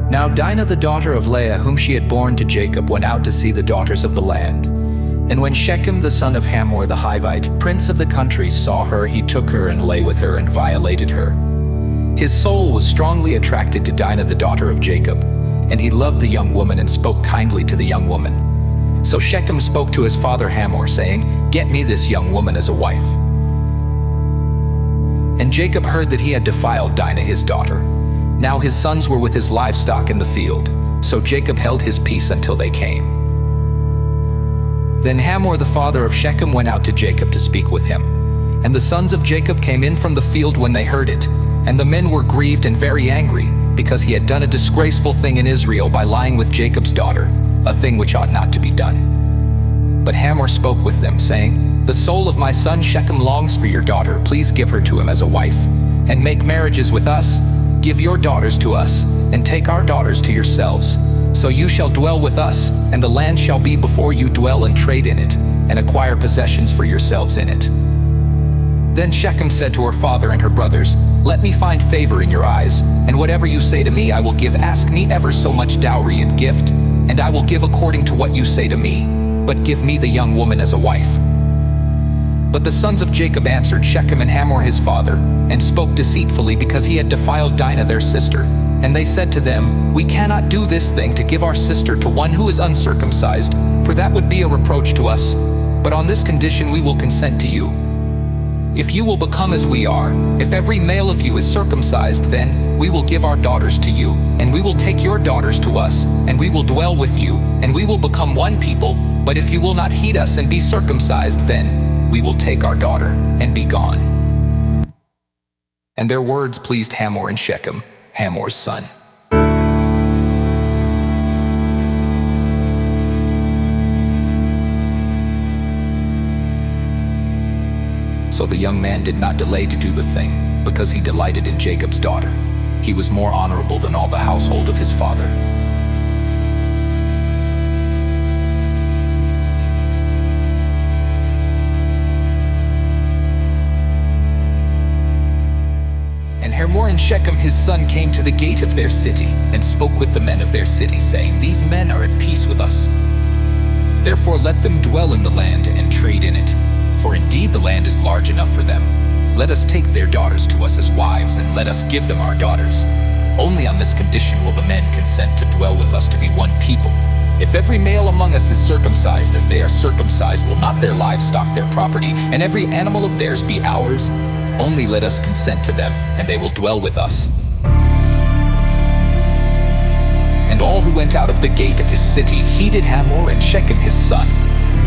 Now Dinah the daughter of Leah, whom she had borne to Jacob, went out to see the daughters of the land. And when Shechem the son of Hamor the Hivite, prince of the country, saw her, he took her and lay with her and violated her. His soul was strongly attracted to Dinah the daughter of Jacob, and he loved the young woman and spoke kindly to the young woman. So Shechem spoke to his father Hamor, saying, "Get me this young woman as a wife." And Jacob heard that he had defiled Dinah his daughter. Now his sons were with his livestock in the field, so Jacob held his peace until they came. Then Hamor the father of Shechem went out to Jacob to speak with him. And the sons of Jacob came in from the field when they heard it, and the men were grieved and very angry, because he had done a disgraceful thing in Israel by lying with Jacob's daughter, a thing which ought not to be done. But Hamor spoke with them, saying, "The soul of my son Shechem longs for your daughter. Please give her to him as a wife, and make marriages with us. Give your daughters to us, and take our daughters to yourselves. So you shall dwell with us, and the land shall be before you. Dwell and trade in it, and acquire possessions for yourselves in it." Then Shechem said to her father and her brothers, "Let me find favor in your eyes, and whatever you say to me I will give. Ask me ever so much dowry and gift, and I will give according to what you say to me. But give me the young woman as a wife." But the sons of Jacob answered Shechem and Hamor his father, and spoke deceitfully, because he had defiled Dinah their sister. And they said to them, "We cannot do this thing to give our sister to one who is uncircumcised, for that would be a reproach to us. But on this condition we will consent to you. If you will become as we are, if every male of you is circumcised, then we will give our daughters to you, and we will take your daughters to us, and we will dwell with you, and we will become one people. But if you will not heed us and be circumcised, then we will take our daughter and be gone." And their words pleased Hamor and Shechem, Hamor's son. So the young man did not delay to do the thing, because he delighted in Jacob's daughter. He was more honorable than all the household of his father. And Hamor and Shechem his son came to the gate of their city, and spoke with the men of their city, saying, "These men are at peace with us. Therefore let them dwell in the land and trade in it. For indeed the land is large enough for them. Let us take their daughters to us as wives, and let us give them our daughters. Only on this condition will the men consent to dwell with us, to be one people. If every male among us is circumcised as they are circumcised, will not their livestock, their property, and every animal of theirs be ours? Only let us consent to them, and they will dwell with us." And all who went out of the gate of his city heeded Hamor and Shechem his son.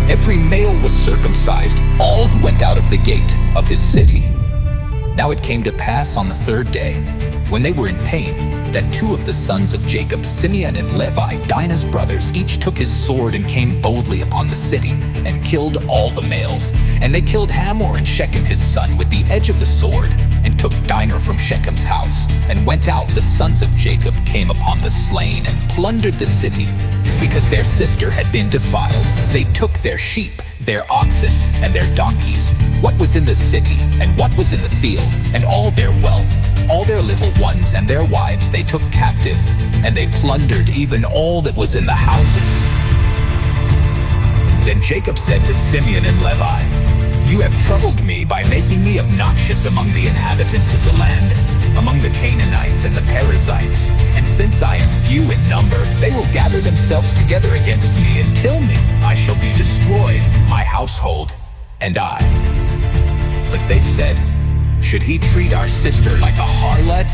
Every male was circumcised, all who went out of the gate of his city. Now it came to pass on the third day, when they were in pain, that two of the sons of Jacob, Simeon and Levi, Dinah's brothers, each took his sword and came boldly upon the city, and killed all the males. And they killed Hamor and Shechem his son with the edge of the sword, and took Dinah from Shechem's house, and went out. The sons of Jacob came upon the slain, and plundered the city, because their sister had been defiled. They took their sheep, their oxen, and their donkeys, what was in the city, and what was in the field, and all their wealth, all their little ones and their wives they took captive, and they plundered even all that was in the houses. Then Jacob said to Simeon and Levi, "You have troubled me by making me obnoxious among the inhabitants of the land, among the Canaanites and the Perizzites. And since I am few in number, they will gather themselves together against me and kill me. I shall be destroyed, my household, and I." But they said, "Should he treat our sister like a harlot?